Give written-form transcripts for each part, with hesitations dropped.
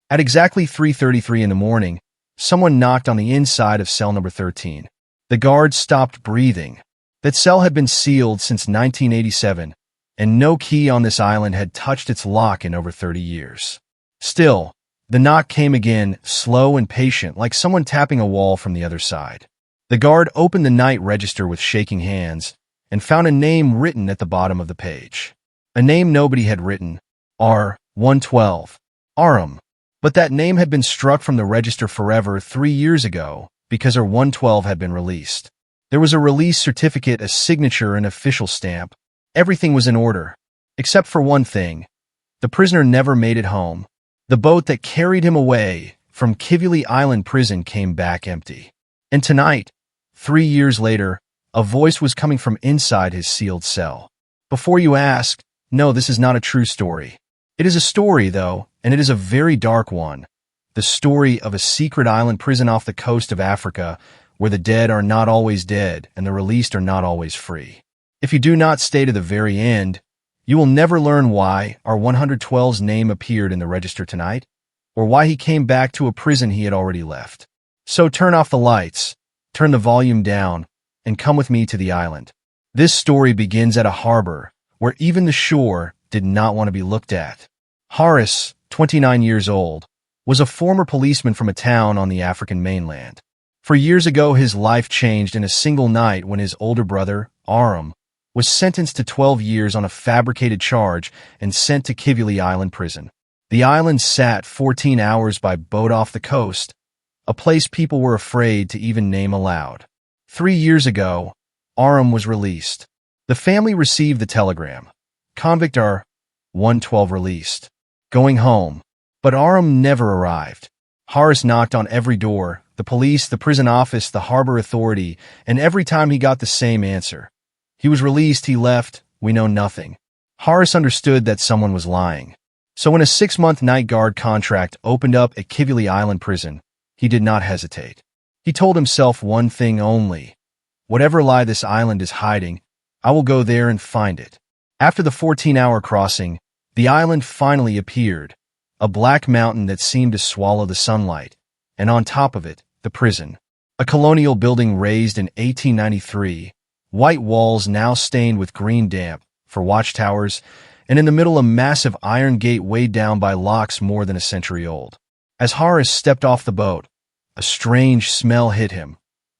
At exactly 3:33 in the morning, someone knocked on the inside of cell number 13. The guard stopped breathing. That cell had been sealed since 1987, and no key on this island had touched its lock in over 30 years. Still, the knock came again, slow and patient, like someone tapping a wall from the other side. The guard opened the night register with shaking hands and found a name written at the bottom of the page. A name nobody had written, R112, Aram. But that name had been struck from the register forever 3 years ago because R112 had been released. There was a release certificate, a signature, an official stamp. Everything was in order, except for one thing. The prisoner never made it home. The boat that carried him away from Kivuli Island prison came back empty. And tonight, 3 years later, a voice was coming from inside his sealed cell. Before you ask, no, this is not a true story. It is a story, though, and it is a very dark one. The story of a secret island prison off the coast of Africa where the dead are not always dead and the released are not always free. If you do not stay to the very end, you will never learn why our 112's name appeared in the register tonight, or why he came back to a prison he had already left. So turn off the lights, turn the volume down, and come with me to the island. This story begins at a harbor where even the shore did not want to be looked at. Horace, 29 years old, was a former policeman from a town on the African mainland. For years ago, his life changed in a single night when his older brother, Aram, was sentenced to 12 years on a fabricated charge and sent to Kivuli Island prison. The island sat 14 hours by boat off the coast, a place people were afraid to even name aloud. 3 years ago, Aram was released. The family received the telegram. Convict R112 released. Going home. But Aram never arrived. Horace knocked on every door, the police, the prison office, the harbor authority, and every time he got the same answer. He was released, he left, we know nothing. Horace understood that someone was lying. So when a 6-month night guard contract opened up at Kivuli Island prison, he did not hesitate. He told himself one thing only. Whatever lie this island is hiding, I will go there and find it. After the 14-hour crossing, the island finally appeared, a black mountain that seemed to swallow the sunlight, and on top of it, the prison. A colonial building raised in 1893, white walls now stained with green damp for watchtowers, and in the middle a massive iron gate weighed down by locks more than a century old. As Horace stepped off the boat, a strange smell hit him,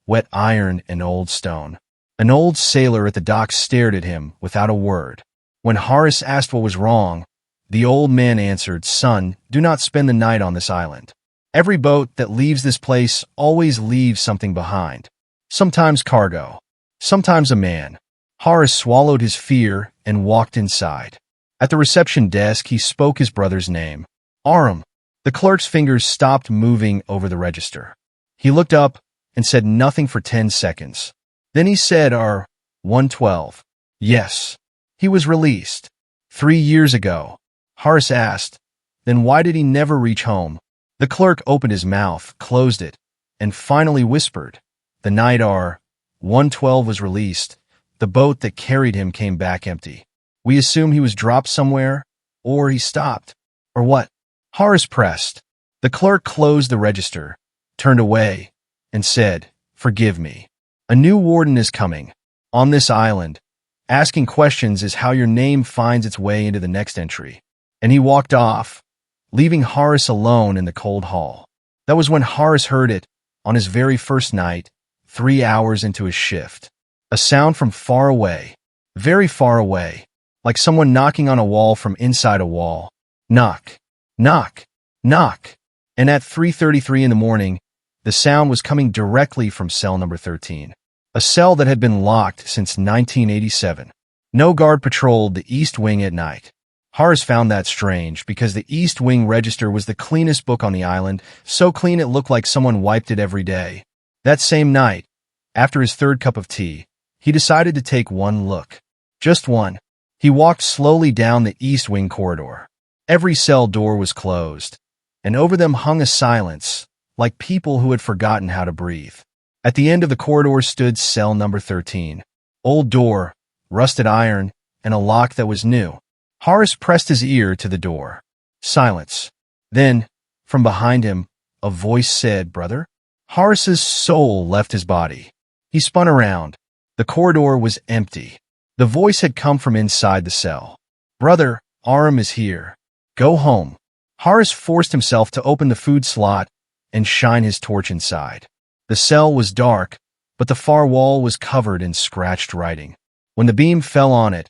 wet iron and old stone. An old sailor at the dock stared at him without a word. When Horace asked what was wrong, the old man answered, "Son, do not spend the night on this island. Every boat that leaves this place always leaves something behind. Sometimes cargo, sometimes a man." Horace swallowed his fear and walked inside. At the reception desk, he spoke his brother's name. Aram. The clerk's fingers stopped moving over the register. He looked up and said nothing for 10 seconds. Then he said, R112. Yes. He was released 3 years ago. Horace asked, then why did he never reach home? The clerk opened his mouth, closed it, and finally whispered, the night R112 was released, the boat that carried him came back empty. We assumed he was dropped somewhere, or he stopped, or what? Horace pressed. The clerk closed the register, turned away, and said, forgive me. A new warden is coming. On this island, asking questions is how your name finds its way into the next entry. And he walked off, leaving Horace alone in the cold hall. That was when Horace heard it, on his very first night, 3 hours into his shift. A sound from far away, very far away, like someone knocking on a wall from inside a wall. Knock, knock, knock. And at 3:33 in the morning, the sound was coming directly from cell number 13, a cell that had been locked since 1987. No guard patrolled the East Wing at night. Horace found that strange because the East Wing register was the cleanest book on the island, so clean it looked like someone wiped it every day. That same night, after his third cup of tea, he decided to take one look. Just one. He walked slowly down the East Wing corridor. Every cell door was closed, and over them hung a silence, like people who had forgotten how to breathe. At the end of the corridor stood cell number 13. Old door, rusted iron, and a lock that was new. Horace pressed his ear to the door. Silence. Then, From behind him, a voice said, "Brother?" Horace's soul left his body. He spun around. The corridor was empty. The voice had come from inside the cell. "Brother, Aram is here. Go home." Horace forced himself to open the food slot and shine his torch inside. The cell was dark, but the far wall was covered in scratched writing. When the beam fell on it,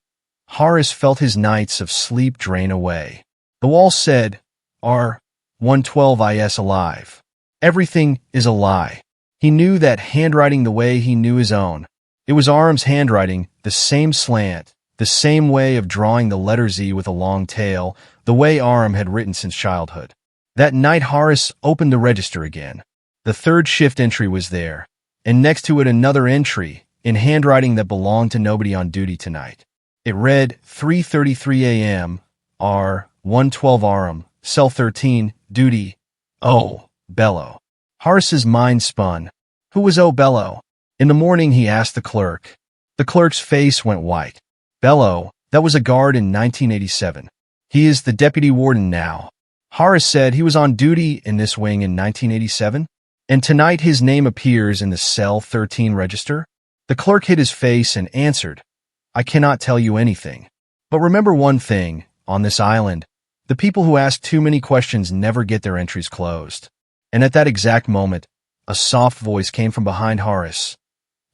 Horace felt his nights of sleep drain away. The wall said, "R112 is alive. Everything is a lie." He knew that handwriting the way he knew his own. It was Aram's handwriting, the same slant, the same way of drawing the letter Z with a long tail, the way Aram had written since childhood. That night Horace opened the register again. The third shift entry was there, and next to it another entry, in handwriting that belonged to nobody on duty tonight. It read, 3:33 a.m., R112 Aram, Cell 13, duty, O. Bello. Horace's mind spun. Who was O. Bello? In the morning he asked the clerk. The clerk's face went white. Bello, that was a guard in 1987. He is the deputy warden now. Horace said he was on duty in this wing in 1987, and tonight his name appears in the Cell 13 register. The clerk hid his face and answered, "I cannot tell you anything. But remember one thing, on this island, the people who ask too many questions never get their entries closed." And at that exact moment, a soft voice came from behind Horace.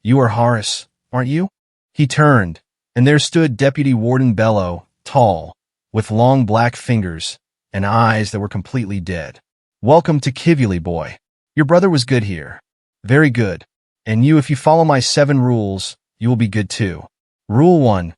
"You are Horace, aren't you?" He turned, and there stood Deputy Warden Bello, tall, with long black fingers and eyes that were completely dead. "Welcome to Kivuli, boy. Your brother was good here. Very good. And you, if you follow my 7 rules, you will be good too. Rule 1.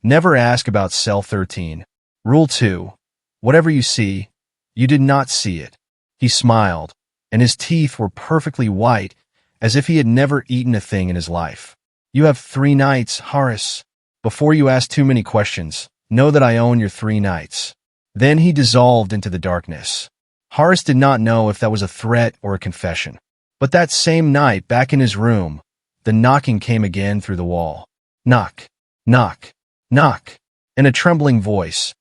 Never ask about Cell 13. Rule 2. Whatever you see, you did not see it." He smiled, and his teeth were perfectly white, as if he had never eaten a thing in his life. "You have 3 nights, Horace. Before you ask too many questions, know that I own your 3 nights." Then he dissolved into the darkness. Horace did not know if that was a threat or a confession. But that same night, back in his room, the knocking came again through the wall. Knock, knock, knock, in a trembling voice.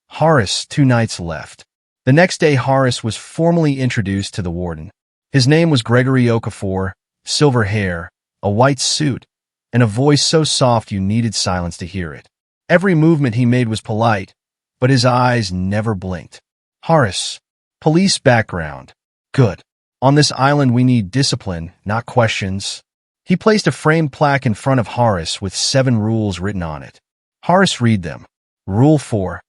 Horace, 2 nights left. The next day Horace was formally introduced to the warden. His name was Gregory Okafor, silver hair, a white suit, and a voice so soft you needed silence to hear it. Every movement he made was polite, but his eyes never blinked. "Horace, police background. Good. On this island we need discipline, not questions." He placed a framed plaque in front of Horace with 7 rules written on it. Horace read them. Rule 4.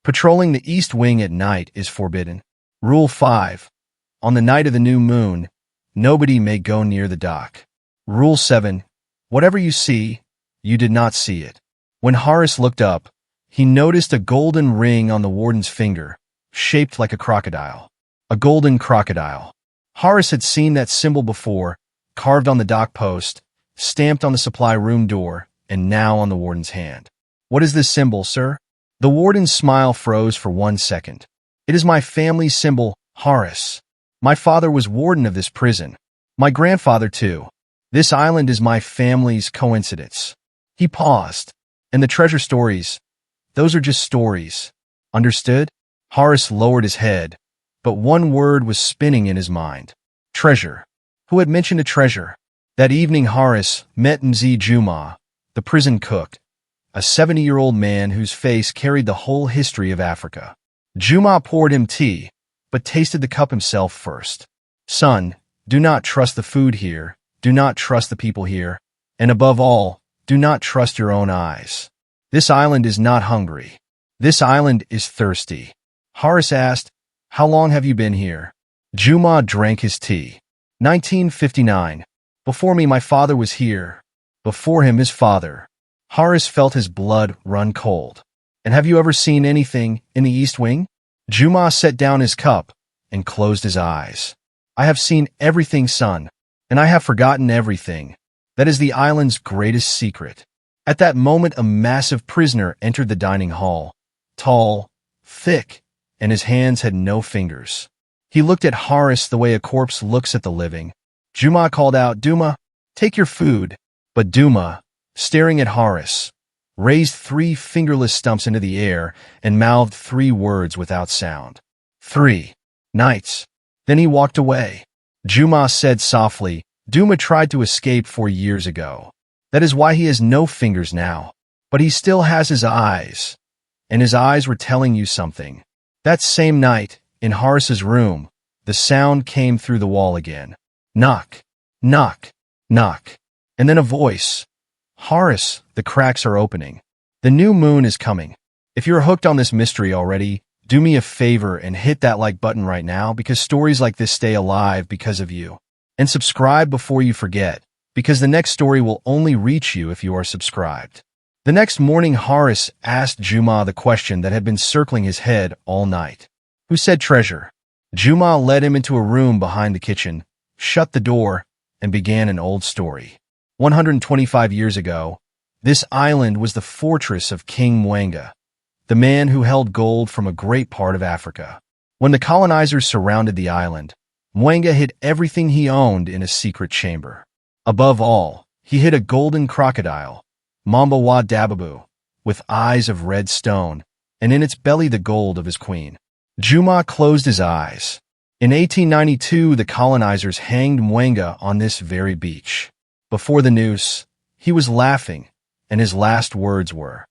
Patrolling the east wing at night is forbidden. Rule 5. On the night of the new moon, nobody may go near the dock. Rule 7. Whatever you see, you did not see it. When Horace looked up, he noticed a golden ring on the warden's finger, shaped like a crocodile. A golden crocodile. Horace had seen that symbol before, carved on the dock post, stamped on the supply room door, and now on the warden's hand. "What is this symbol, sir?" The warden's smile froze for 1 second. "It is my family's symbol, Horace. My father was warden of this prison. My grandfather, too. This island is my family's coincidence." He paused. "And the treasure stories, those are just stories. Understood?" Horace lowered his head, but one word was spinning in his mind. Treasure. Who had mentioned a treasure? That evening Horace met Mzee Juma, the prison cook, a 70-year-old man whose face carried the whole history of Africa. Juma poured him tea, but tasted the cup himself first. "Son, do not trust the food here, do not trust the people here, and above all, do not trust your own eyes. This island is not hungry. This island is thirsty." Horace asked, "How long have you been here?" Juma drank his tea. 1959. "Before me my father was here. Before him his father." Horace felt his blood run cold. "And have you ever seen anything in the East Wing?" Juma set down his cup and closed his eyes. "I have seen everything, son, and I have forgotten everything. That is the island's greatest secret." At that moment a massive prisoner entered the dining hall, tall, thick, and his hands had no fingers. He looked at Horace the way a corpse looks at the living. Juma called out, "Duma, take your food." But Duma, staring at Horace, raised 3 fingerless stumps into the air and mouthed 3 words without sound. 3 nights. Then he walked away. Juma said softly, Duma tried to escape 4 years ago. That is why he has no fingers now. But he still has his eyes. And his eyes were telling you something. That same night, in Horace's room, the sound came through the wall again. Knock, knock, knock. And then a voice. Horace, the cracks are opening. The new moon is coming. If you're hooked on this mystery already, do me a favor and hit that like button right now because stories like this stay alive because of you. And subscribe before you forget, because the next story will only reach you if you are subscribed. The next morning, Horace asked Juma the question that had been circling his head all night. Who said treasure? Juma led him into a room behind the kitchen, shut the door, and began an old story. 125 years ago, this island was the fortress of King Mwanga, the man who held gold from a great part of Africa. When the colonizers surrounded the island, Mwanga hid everything he owned in a secret chamber. Above all, he hid a golden crocodile, Mamba wa Dababu, with eyes of red stone, and in its belly the gold of his queen. Juma closed his eyes. In 1892, the colonizers hanged Mwanga on this very beach. Before the noose, he was laughing, and his last words were,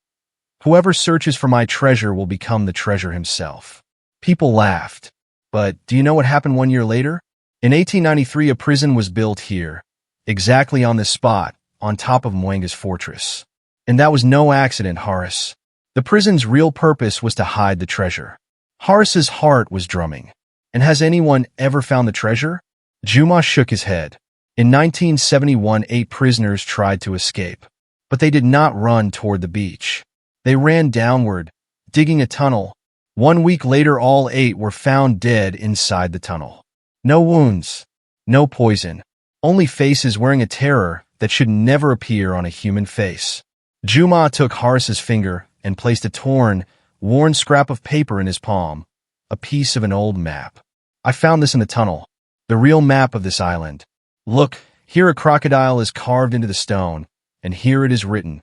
Whoever searches for my treasure will become the treasure himself. People laughed. But do you know what happened 1 year later? In 1893, a prison was built here, exactly on this spot, on top of Mwanga's fortress. And that was no accident, Horace. The prison's real purpose was to hide the treasure. Horace's heart was drumming. And has anyone ever found the treasure? Juma shook his head. In 1971, 8 prisoners tried to escape. But they did not run toward the beach. They ran downward, digging a tunnel. 1 week later, all 8 were found dead inside the tunnel. No wounds, no poison, only faces wearing a terror that should never appear on a human face. Juma took Horace's finger and placed a torn, worn scrap of paper in his palm, a piece of an old map. I found this in the tunnel, the real map of this island. Look, here a crocodile is carved into the stone, and here it is written.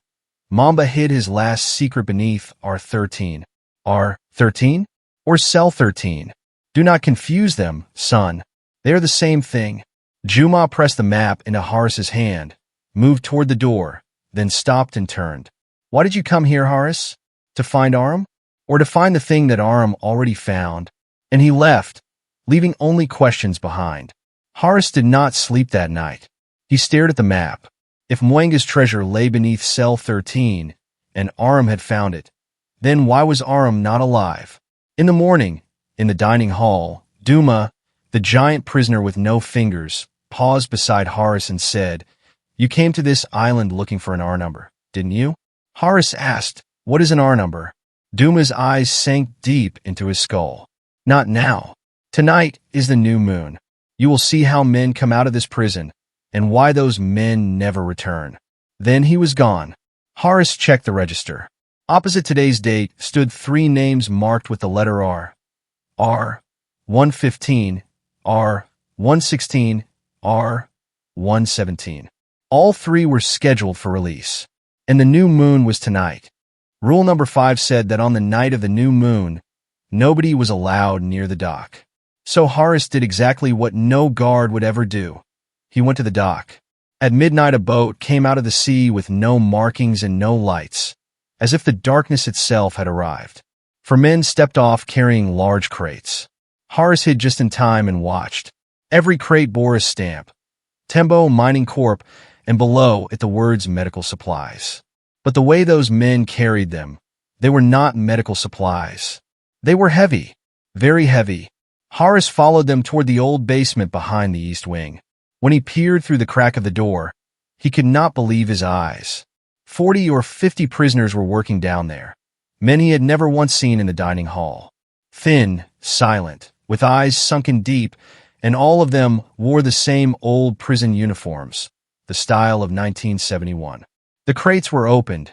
Mamba hid his last secret beneath R13. R13? Or Cell 13? Do not confuse them, son. They are the same thing. Juma pressed the map into Horace's hand, moved toward the door, then stopped and turned. Why did you come here, Horace? To find Aram? Or to find the thing that Aram already found? And he left, leaving only questions behind. Horace did not sleep that night. He stared at the map. If Mwanga's treasure lay beneath Cell 13, and Aram had found it, then why was Aram not alive? In the morning, in the dining hall, Duma, the giant prisoner with no fingers, paused beside Horace and said, You came to this island looking for an R number, didn't you? Horace asked, What is an R number? Duma's eyes sank deep into his skull. Not now. Tonight is the new moon. You will see how men come out of this prison, and why those men never return. Then he was gone. Horace checked the register. Opposite today's date stood 3 names marked with the letter R. R. 115, R. 116, R. 117. All 3 were scheduled for release. And the new moon was tonight. Rule number 5 said that on the night of the new moon, nobody was allowed near the dock. So Horace did exactly what no guard would ever do. He went to the dock. At midnight, a boat came out of the sea with no markings and no lights, as if the darkness itself had arrived. 4 men stepped off carrying large crates. Horace hid just in time and watched. Every crate bore a stamp, Tembo Mining Corp., and below it the words medical supplies. But the way those men carried them, they were not medical supplies. They were heavy, very heavy. Horace followed them toward the old basement behind the east wing. When he peered through the crack of the door, he could not believe his eyes. 40 or 50 prisoners were working down there, men he had never once seen in the dining hall. Thin, silent, with eyes sunken deep, and all of them wore the same old prison uniforms, the style of 1971. The crates were opened.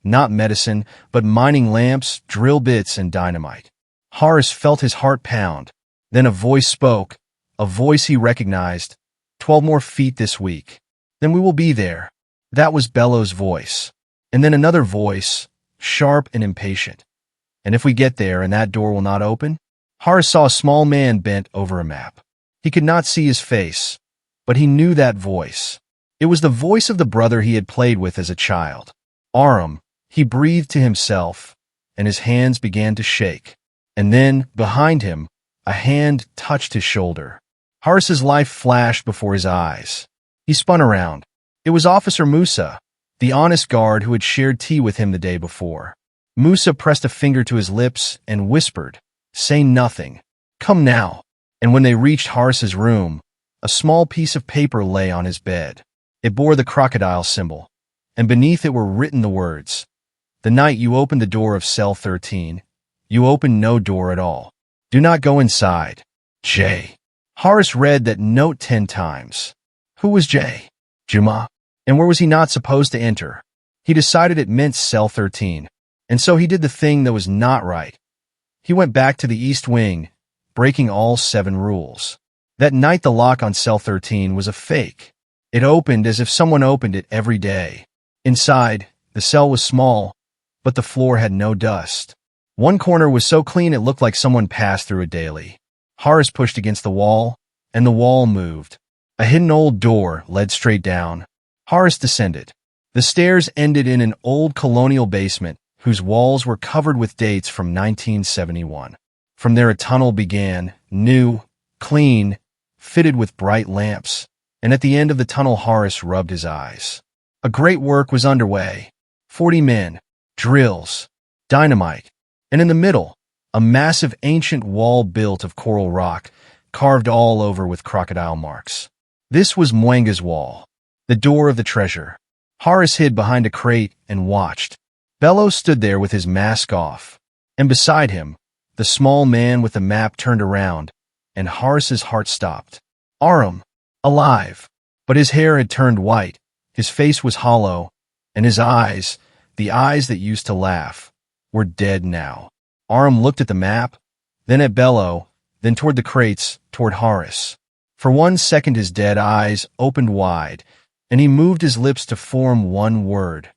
Not medicine, but mining lamps, drill bits, and dynamite. Horace felt his heart pound. Then a voice spoke, a voice he recognized. 12 more feet this week. Then we will be there. That was Bello's voice. And then another voice, sharp and impatient. And if we get there and that door will not open? Horace saw a small man bent over a map. He could not see his face, but he knew that voice. It was the voice of the brother he had played with as a child. Aram, he breathed to himself, and his hands began to shake. And then, behind him, a hand touched his shoulder. Horace's life flashed before his eyes. He spun around. It was Officer Musa, the honest guard who had shared tea with him the day before. Musa pressed a finger to his lips and whispered, "Say nothing. Come now." And when they reached Horace's room, a small piece of paper lay on his bed. It bore the crocodile symbol, and beneath it were written the words, "The night you opened the door of cell 13, you opened no door at all. Do not go inside. J." Horace read that note 10 times. Who was J? Juma. And where was he not supposed to enter? He decided it meant cell 13, and so he did the thing that was not right. He went back to the East Wing, breaking all 7 rules. That night the lock on cell 13 was a fake. It opened as if someone opened it every day. Inside, the cell was small, but the floor had no dust. One corner was so clean it looked like someone passed through it daily. Horace pushed against the wall, and the wall moved. A hidden old door led straight down. Horace descended. The stairs ended in an old colonial basement whose walls were covered with dates from 1971. From there a tunnel began, new, clean, fitted with bright lamps, and at the end of the tunnel Horace rubbed his eyes. A great work was underway. 40 men, drills, dynamite, and in the middle, a massive ancient wall built of coral rock, carved all over with crocodile marks. This was Mwenga's wall, the door of the treasure. Horace hid behind a crate and watched. Bello stood there with his mask off, and beside him, the small man with the map turned around, and Horace's heart stopped. Aram, alive, but his hair had turned white, his face was hollow, and his eyes, the eyes that used to laugh, were dead now. Aram looked at the map, then at Bello, then toward the crates, toward Horace. For 1 second his dead eyes opened wide, and he moved his lips to form one word,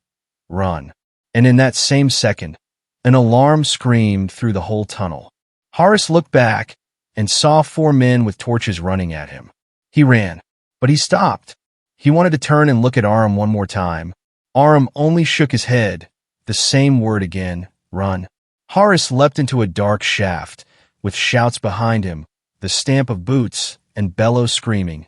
run. And in that same second, an alarm screamed through the whole tunnel. Horace looked back and saw 4 men with torches running at him. He ran, but he stopped. He wanted to turn and look at Aram one more time. Aram only shook his head, the same word again, run. Horace leapt into a dark shaft, with shouts behind him, the stamp of boots, and Bello screaming,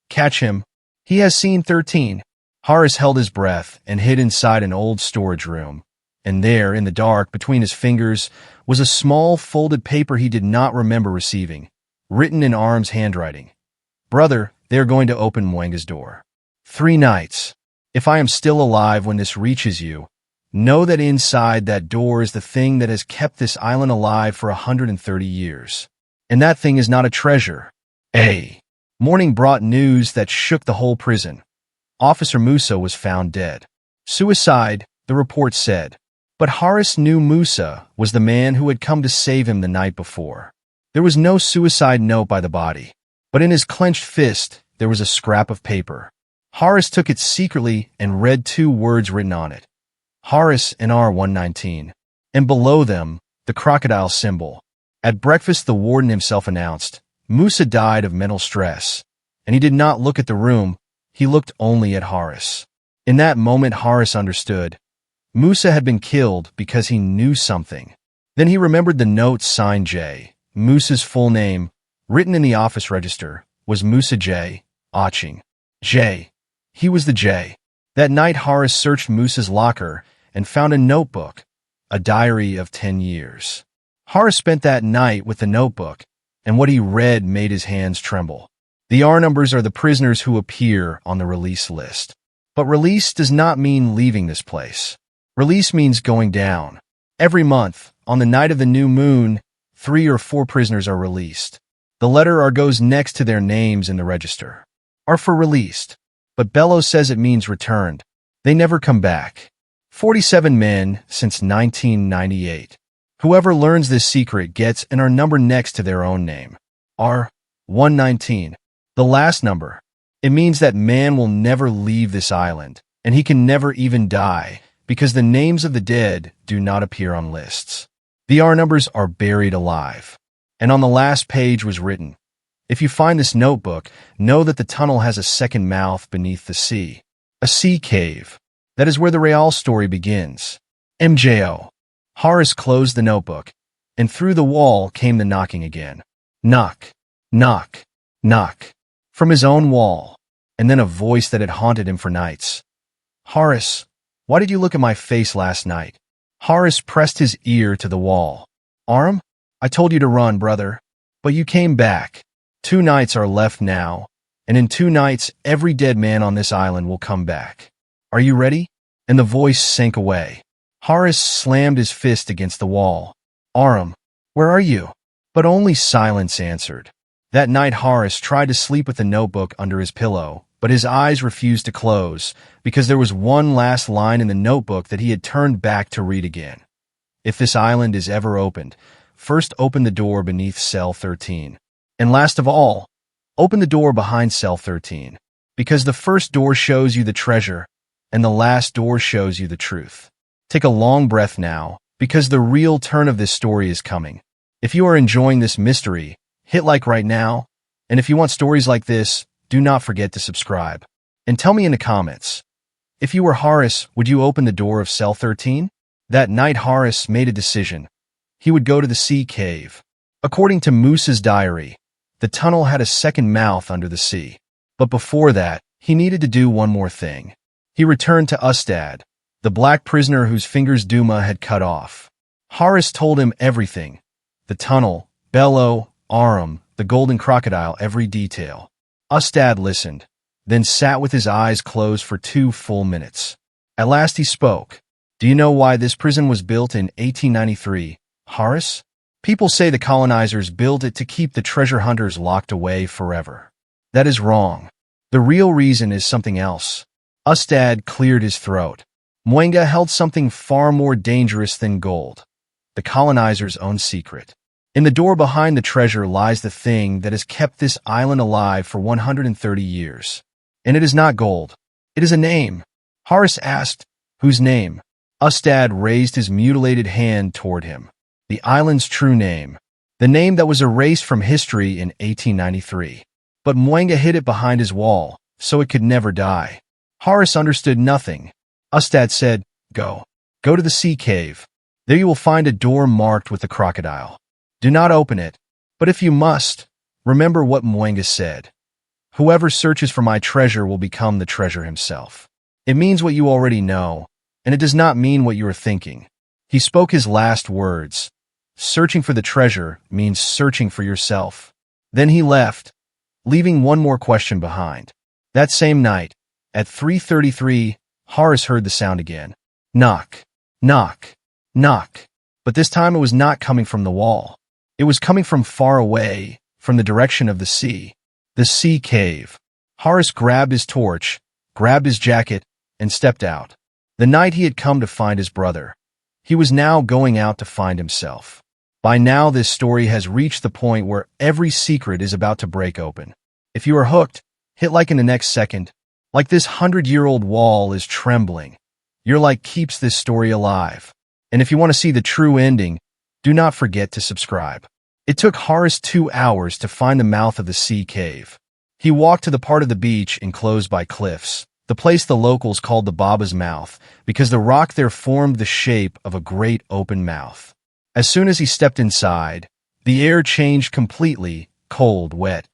"Catch him! He has seen 13. Horace held his breath and hid inside an old storage room. And there, in the dark, between his fingers, was a small folded paper he did not remember receiving, written in Aram's handwriting. "Brother, they are going to open Mwenga's door. 3 nights. If I am still alive when this reaches you, know that inside that door is the thing that has kept this island alive for 130 years. And that thing is not a treasure. Morning brought news that shook the whole prison. Officer Musa was found dead. Suicide, the report said. But Horace knew Musa was the man who had come to save him the night before. There was no suicide note by the body, but in his clenched fist there was a scrap of paper. Horace took it secretly and read 2 words written on it. Horace and R119. And below them, the crocodile symbol. At breakfast the warden himself announced, Musa died of mental stress, and he did not look at the room, he looked only at Horace. In that moment Horace understood. Musa had been killed because he knew something. Then he remembered the note signed J. Musa's full name, written in the office register, was Musa J. Oching. J. He was the J. That night Horace searched Musa's locker and found a notebook, a diary of 10 years. Horace spent that night with the notebook, and what he read made his hands tremble. The R numbers are the prisoners who appear on the release list. But release does not mean leaving this place. Release means going down. Every month, on the night of the new moon, 3 or 4 prisoners are released. The letter R goes next to their names in the register. R for released. But Bello says it means returned. They never come back. 47 men since 1998. Whoever learns this secret gets an R number next to their own name. R119. The last number. It means that man will never leave this island, and he can never even die, because the names of the dead do not appear on lists. The R numbers are buried alive. And on the last page was written, If you find this notebook, know that the tunnel has a second mouth beneath the sea. A sea cave. That is where the real story begins. MJO. Horace closed the notebook, and through the wall came the knocking again. Knock, knock, knock. From his own wall, and then a voice that had haunted him for nights. Horace, why did you look at my face last night? Horace pressed his ear to the wall. Aram, I told you to run, brother. But you came back. 2 nights are left now, and in 2 nights every dead man on this island will come back. Are you ready? And the voice sank away. Horace slammed his fist against the wall. Aram, where are you? But only silence answered. That night Horace tried to sleep with the notebook under his pillow, but his eyes refused to close, because there was one last line in the notebook that he had turned back to read again. If this island is ever opened, first open the door beneath cell 13. And last of all, open the door behind cell 13, because the first door shows you the treasure, and the last door shows you the truth. Take a long breath now, because the real turn of this story is coming. If you are enjoying this mystery, hit like right now, and if you want stories like this, do not forget to subscribe. And tell me in the comments, if you were Horace, would you open the door of cell 13? That night Horace made a decision. He would go to the sea cave. According to Moose's diary, the tunnel had a second mouth under the sea. But before that, he needed to do one more thing. He returned to Ustad, the black prisoner whose fingers Duma had cut off. Horace told him everything. The tunnel, Bello, Aram, the golden crocodile, every detail. Ustad listened, then sat with his eyes closed for 2 full minutes. At last he spoke. Do you know why this prison was built in 1893, Horace? People say the colonizers built it to keep the treasure hunters locked away forever. That is wrong. The real reason is something else. Ustad cleared his throat. Mwenga held something far more dangerous than gold. The colonizers' own secret. In the door behind the treasure lies the thing that has kept this island alive for 130 years. And it is not gold. It is a name. Horace asked, whose name? Ustad raised his mutilated hand toward him. The island's true name. The name that was erased from history in 1893. But Mwenga hid it behind his wall, so it could never die. Horace understood nothing. Ustad said, Go. Go to the sea cave. There you will find a door marked with the crocodile. Do not open it. But if you must, remember what Mwenga said. Whoever searches for my treasure will become the treasure himself. It means what you already know, and it does not mean what you are thinking. He spoke his last words. Searching for the treasure means searching for yourself. Then he left, leaving one more question behind. That same night, at 3:33, Horace heard the sound again. Knock, knock, knock. But this time it was not coming from the wall. It was coming from far away, from the direction of the sea. The sea cave. Horace grabbed his torch, grabbed his jacket, and stepped out. The night he had come to find his brother. He was now going out to find himself. By now this story has reached the point where every secret is about to break open. If you are hooked, hit like in the next second. Like this 100-year-old wall is trembling. Your like keeps this story alive. And if you want to see the true ending, do not forget to subscribe. It took Horace 2 hours to find the mouth of the sea cave. He walked to the part of the beach enclosed by cliffs, the place the locals called the Baba's Mouth, because the rock there formed the shape of a great open mouth. As soon as he stepped inside, the air changed completely, cold, wet,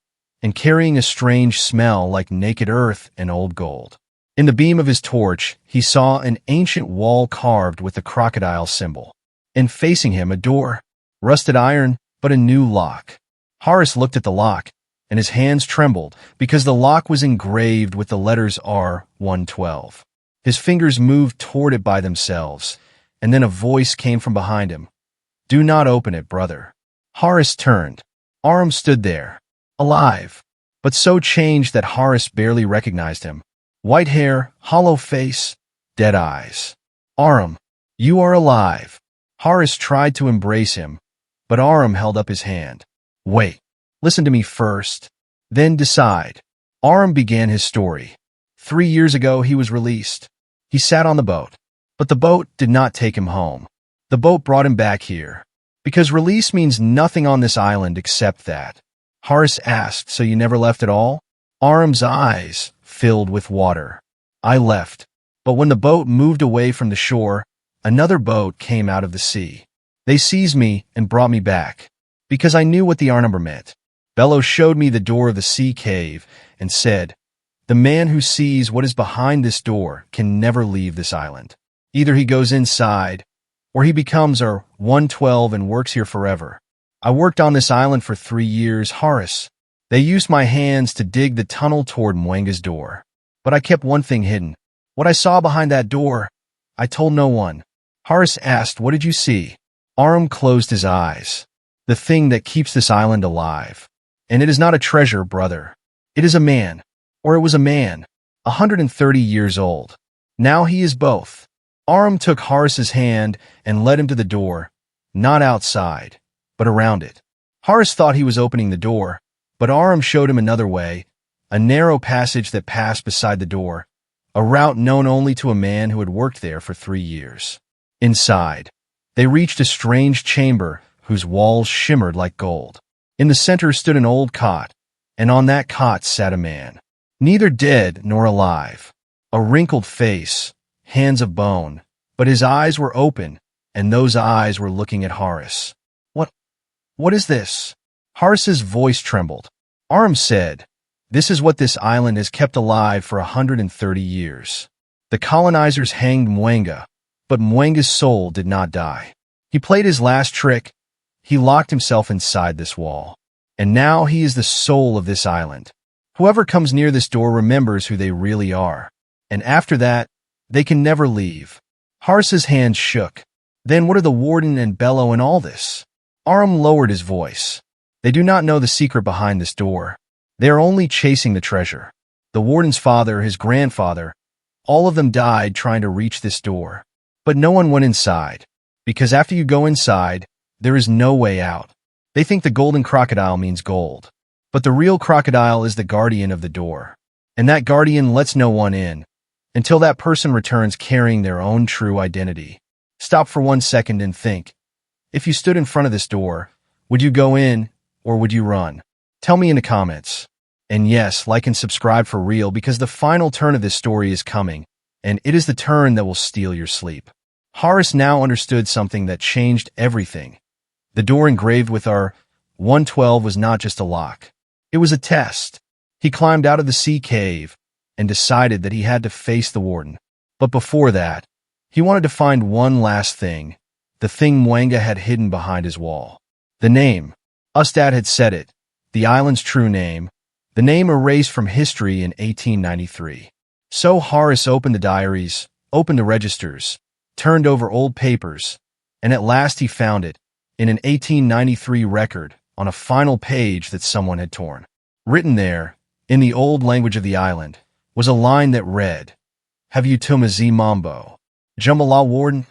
and carrying a strange smell like naked earth and old gold. In the beam of his torch, he saw an ancient wall carved with the crocodile symbol. And facing him a door, rusted iron, but a new lock. Horace looked at the lock, and his hands trembled because the lock was engraved with the letters R112. His fingers moved toward it by themselves, and then a voice came from behind him. Do not open it, brother. Horace turned. Aram stood there, alive, but so changed that Horace barely recognized him. White hair, hollow face, dead eyes. Aram, you are alive. Horace tried to embrace him, but Aram held up his hand. Wait, listen to me first, then decide. Aram began his story. 3 years ago he was released. He sat on the boat, but the boat did not take him home. The boat brought him back here, because release means nothing on this island except that. Horace asked, so you never left at all? Aram's eyes filled with water. I left. But when the boat moved away from the shore, another boat came out of the sea. They seized me and brought me back, because I knew what the R number meant. Bello showed me the door of the sea cave and said, the man who sees what is behind this door can never leave this island. Either he goes inside, or he becomes our 112 and works here forever. I worked on this island for 3 years, Horace. They used my hands to dig the tunnel toward Mwenga's door. But I kept one thing hidden. What I saw behind that door, I told no one. Horace asked, what did you see? Aram closed his eyes. The thing that keeps this island alive. And it is not a treasure, brother. It is a man. Or it was a man. 130 years old. Now he is both. Aram took Horace's hand and led him to the door, not outside, but around it. Horace thought he was opening the door, but Aram showed him another way, a narrow passage that passed beside the door, a route known only to a man who had worked there for 3 years. Inside, they reached a strange chamber whose walls shimmered like gold. In the center stood an old cot, and on that cot sat a man, neither dead nor alive. A wrinkled face, hands of bone, but his eyes were open, and those eyes were looking at Horace. What is this? Horace's voice trembled. Aram said, this is what this island has kept alive for 130 years. The colonizers hanged Mwenga, but Mwenga's soul did not die. He played his last trick. He locked himself inside this wall. And now he is the soul of this island. Whoever comes near this door remembers who they really are. And after that, they can never leave. Horace's hands shook. Then what are the warden and Bello in all this? Aram lowered his voice. They do not know the secret behind this door. They are only chasing the treasure. The warden's father, his grandfather, all of them died trying to reach this door. But no one went inside, because after you go inside, there is no way out. They think the golden crocodile means gold. But the real crocodile is the guardian of the door. And that guardian lets no one in, until that person returns carrying their own true identity. Stop for 1 second and think. If you stood in front of this door, would you go in, or would you run? Tell me in the comments. And yes, like and subscribe for real, because the final turn of this story is coming, and it is the turn that will steal your sleep. Horace now understood something that changed everything. The door engraved with our 112 was not just a lock. It was a test. He climbed out of the sea cave and decided that he had to face the warden. But before that, he wanted to find one last thing, the thing Mwenga had hidden behind his wall. The name. Ustad had said it, the island's true name, the name erased from history in 1893. So Horace opened the diaries, opened the registers, turned over old papers, and at last he found it, in an 1893 record, on a final page that someone had torn. Written there, in the old language of the island, was a line that read, Have you Tumazi Mambo? Jumala Warden?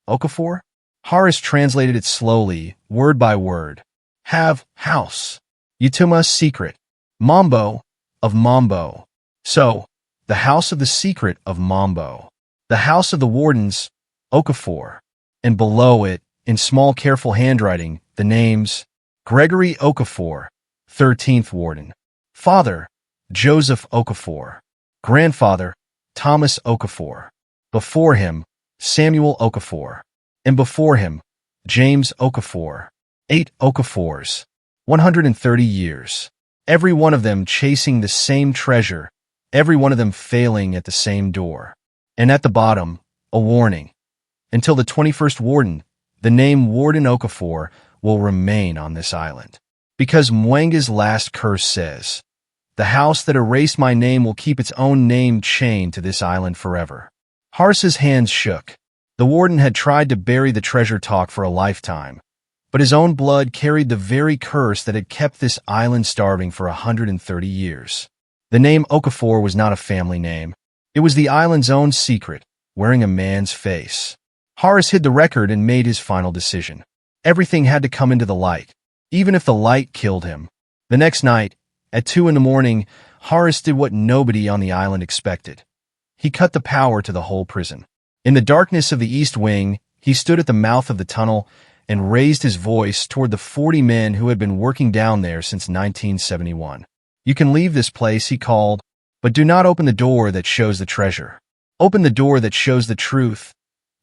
Okafor? Horace translated it slowly, word by word. Have, house. Yutuma, secret. Mambo, of Mambo. So, the house of the secret of Mambo. The house of the wardens, Okafor. And below it, in small careful handwriting, the names, Gregory Okafor, 13th Warden. Father, Joseph Okafor. Grandfather, Thomas Okafor. Before him, Samuel Okafor. And before him, James Okafor. 8 Okafors. 130 years. Every one of them chasing the same treasure, every one of them failing at the same door. And at the bottom, a warning. Until the 21st Warden, the name Warden Okafor will remain on this island. Because Mwenga's last curse says, the house that erased my name will keep its own name chained to this island forever. Horace's hands shook. The warden had tried to bury the treasure talk for a lifetime, but his own blood carried the very curse that had kept this island starving for 130 years. The name Okafor was not a family name. It was the island's own secret, wearing a man's face. Horace hid the record and made his final decision. Everything had to come into the light, even if the light killed him. The next night, at 2 a.m, Horace did what nobody on the island expected. He cut the power to the whole prison. In the darkness of the east wing, he stood at the mouth of the tunnel and raised his voice toward the 40 men who had been working down there since 1971. "You can leave this place," he called, "but do not open the door that shows the treasure. Open the door that shows the truth,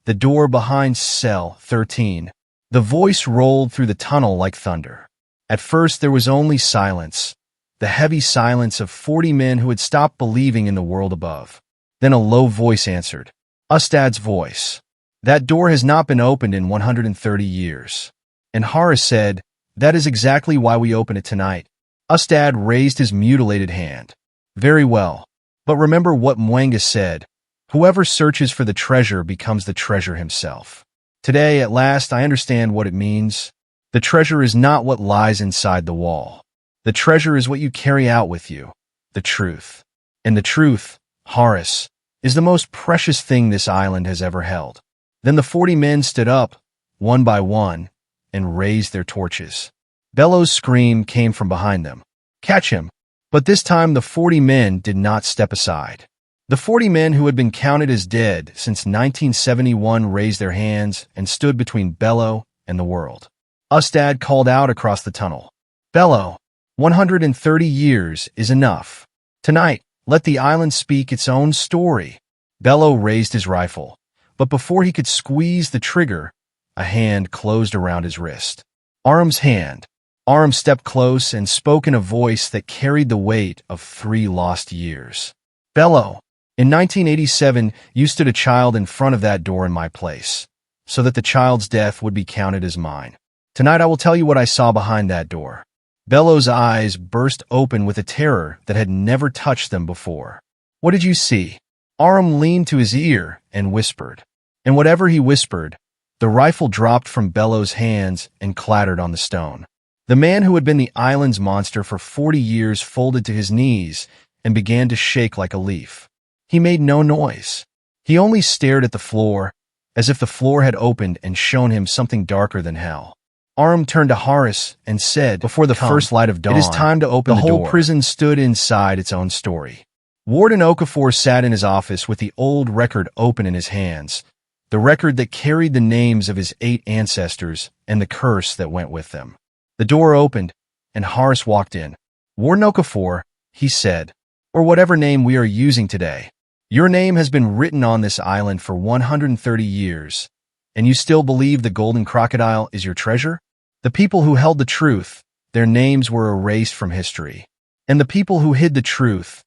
the door behind cell 13. The voice rolled through the tunnel like thunder. At first there was only silence, the heavy silence of 40 men who had stopped believing in the world above. Then a low voice answered, Ustad's voice. "That door has not been opened in 130 years. And Horace said, "That is exactly why we open it tonight." Ustad raised his mutilated hand. "Very well. But remember what Mwenga said, whoever searches for the treasure becomes the treasure himself. Today, at last, I understand what it means. The treasure is not what lies inside the wall. The treasure is what you carry out with you, the truth. And the truth, Horace, is the most precious thing this island has ever held." Then the 40 men stood up, one by one, and raised their torches. Bello's scream came from behind them. "Catch him!" But this time the 40 men did not step aside. The 40 men who had been counted as dead since 1971 raised their hands and stood between Bello and the world. Ustad called out across the tunnel, "Bello, 130 years is enough. Tonight, let the island speak its own story." Bello raised his rifle, but before he could squeeze the trigger, a hand closed around his wrist. Aram's hand. Aram stepped close and spoke in a voice that carried the weight of 3 lost years. "Bello, in 1987, you stood a child in front of that door in my place, so that the child's death would be counted as mine. Tonight I will tell you what I saw behind that door." Bello's eyes burst open with a terror that had never touched them before. "What did you see?" Aram leaned to his ear and whispered. And whatever he whispered, the rifle dropped from Bello's hands and clattered on the stone. The man who had been the island's monster for 40 years folded to his knees and began to shake like a leaf. He made no noise. He only stared at the floor, as if the floor had opened and shown him something darker than hell. Aram turned to Horace and said, before the first light of dawn, "It is time to open the door." The whole prison stood inside its own story. Warden Okafor sat in his office with the old record open in his hands, the record that carried the names of his 8 ancestors and the curse that went with them. The door opened, and Horace walked in. "Warden Okafor," he said, "or whatever name we are using today, your name has been written on this island for 130 years, and you still believe the golden crocodile is your treasure? The people who held the truth, their names were erased from history. And the people who hid the truth,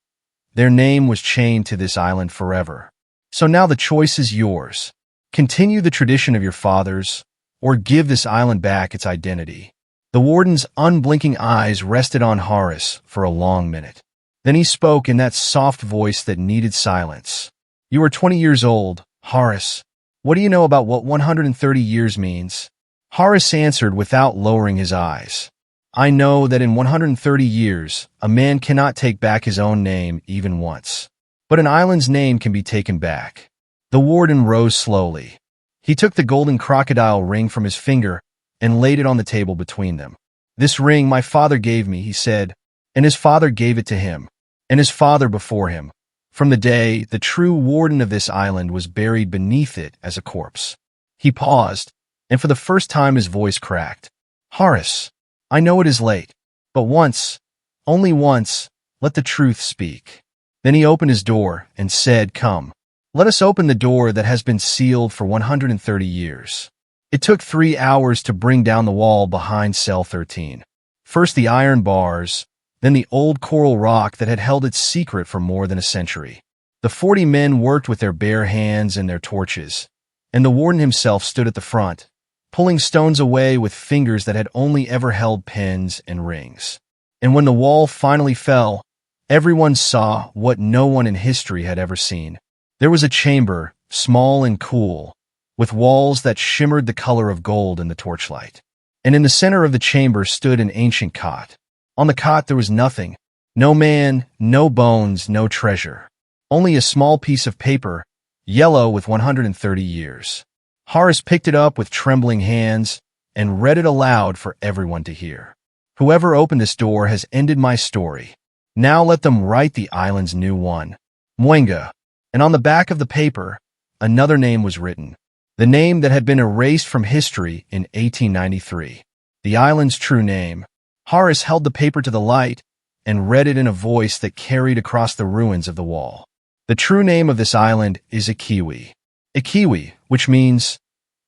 their name was chained to this island forever. So now the choice is yours. Continue the tradition of your fathers, or give this island back its identity." The warden's unblinking eyes rested on Horace for a long minute. Then he spoke in that soft voice that needed silence. "You are 20 years old, Horace. What do you know about what 130 years means?" Horace answered without lowering his eyes. "I know that in 130 years, a man cannot take back his own name even once. But an island's name can be taken back." The warden rose slowly. He took the golden crocodile ring from his finger and laid it on the table between them. "This ring my father gave me," he said, "and his father gave it to him, and his father before him, from the day the true warden of this island was buried beneath it as a corpse." He paused, and for the first time his voice cracked. "Horace, I know it is late, but once, only once, let the truth speak." Then he opened his door and said, "Come, let us open the door that has been sealed for 130 years. It took 3 hours to bring down the wall behind cell 13. First the iron bars, then the old coral rock that had held its secret for more than a century. The 40 men worked with their bare hands and their torches, and the warden himself stood at the front, pulling stones away with fingers that had only ever held pens and rings. And when the wall finally fell, everyone saw what no one in history had ever seen. There was a chamber, small and cool, with walls that shimmered the color of gold in the torchlight. And in the center of the chamber stood an ancient cot. On the cot there was nothing, no man, no bones, no treasure. Only a small piece of paper, yellow with 130 years. Horace picked it up with trembling hands and read it aloud for everyone to hear. "Whoever opened this door has ended my story. Now let them write the island's new one. Mwenga." And on the back of the paper, another name was written. the name that had been erased from history in 1893. The island's true name. Horace held the paper to the light and read it in a voice that carried across the ruins of the wall. The true name of this island is Ikiwi. Ikiwi, which means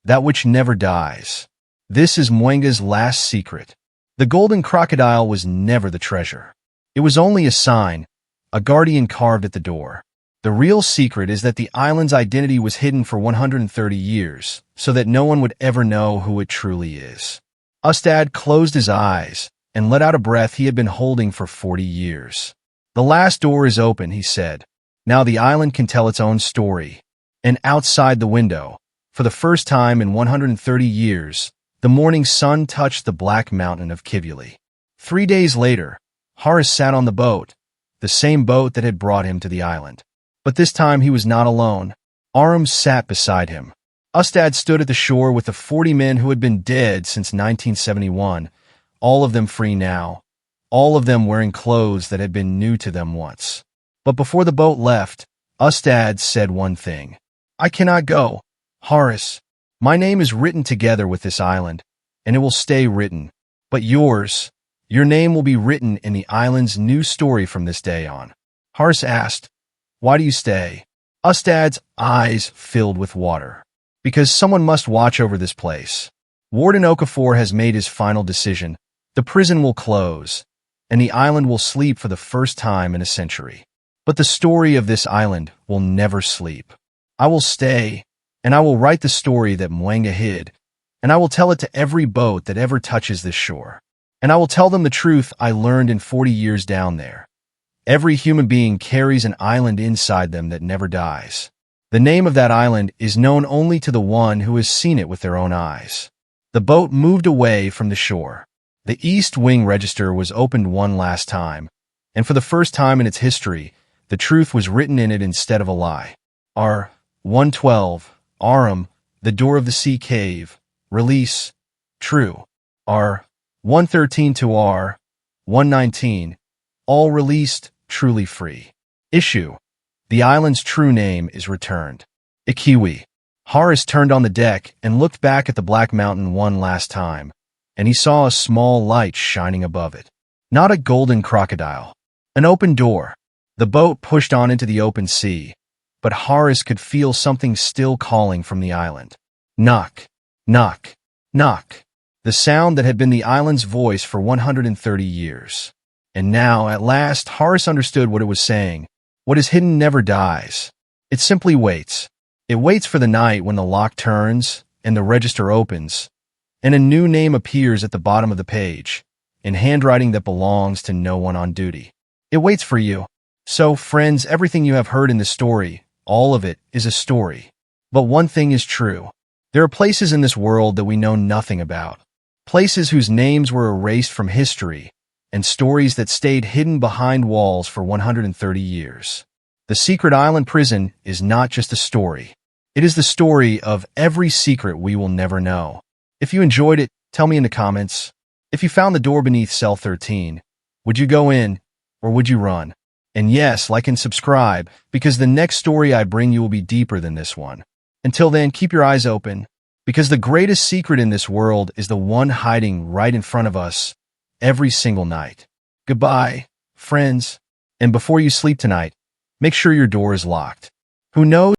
that which never dies. This is Mwenga's last secret. The golden crocodile was never the treasure. It was only a sign, a guardian carved at the door. The real secret is that the island's identity was hidden for 130 years, so that no one would ever know who it truly is. Ustad closed his eyes and let out a breath he had been holding for 40 years. The last door is open, he said. Now the island can tell its own story. And outside the window, for the first time in 130 years, the morning sun touched the black mountain of Kivuli. 3 days later, Horace sat on the boat, the same boat that had brought him to the island. But this time he was not alone. Aram sat beside him. Ustad stood at the shore with the 40 men who had been dead since 1971, all of them free now, all of them wearing clothes that had been new to them once. But before the boat left, Ustad said one thing. I cannot go, Horace. My name is written together with this island, and it will stay written. But yours, your name will be written in the island's new story from this day on. Horace asked, Why do you stay? Ustad's eyes filled with water. Because someone must watch over this place. Warden Okafor has made his final decision. The prison will close, and the island will sleep for the first time in a century. But the story of this island will never sleep. I will stay, and I will write the story that Mwenga hid, and I will tell it to every boat that ever touches this shore. And I will tell them the truth I learned in 40 years down there. Every human being carries an island inside them that never dies. The name of that island is known only to the one who has seen it with their own eyes. The boat moved away from the shore. The East Wing Register was opened one last time, and for the first time in its history, the truth was written in it instead of a lie. R. 112, Aram, the door of the sea cave, release, true. R. 113 to R. 119, all released, truly free. Issue. The island's true name is returned. Ikiwi. Horace turned on the deck and looked back at the Black Mountain one last time, and he saw a small light shining above it. Not a golden crocodile. An open door. The boat pushed on into the open sea, but Horace could feel something still calling from the island. Knock, knock, knock. The sound that had been the island's voice for 130 years. And now, at last, Horace understood what it was saying. What is hidden never dies. It simply waits. It waits for the night when the lock turns and the register opens, and a new name appears at the bottom of the page, in handwriting that belongs to no one on duty. It waits for you. So, friends, everything you have heard in this story, all of it, is a story. But one thing is true. There are places in this world that we know nothing about. Places whose names were erased from history, and stories that stayed hidden behind walls for 130 years. The Secret Island Prison is not just a story. It is the story of every secret we will never know. If you enjoyed it, tell me in the comments. If you found the door beneath cell 13, would you go in, or would you run? And yes, like and subscribe, because the next story I bring you will be deeper than this one. Until then, keep your eyes open, because the greatest secret in this world is the one hiding right in front of us every single night. Goodbye, friends. And before you sleep tonight, make sure your door is locked. Who knows?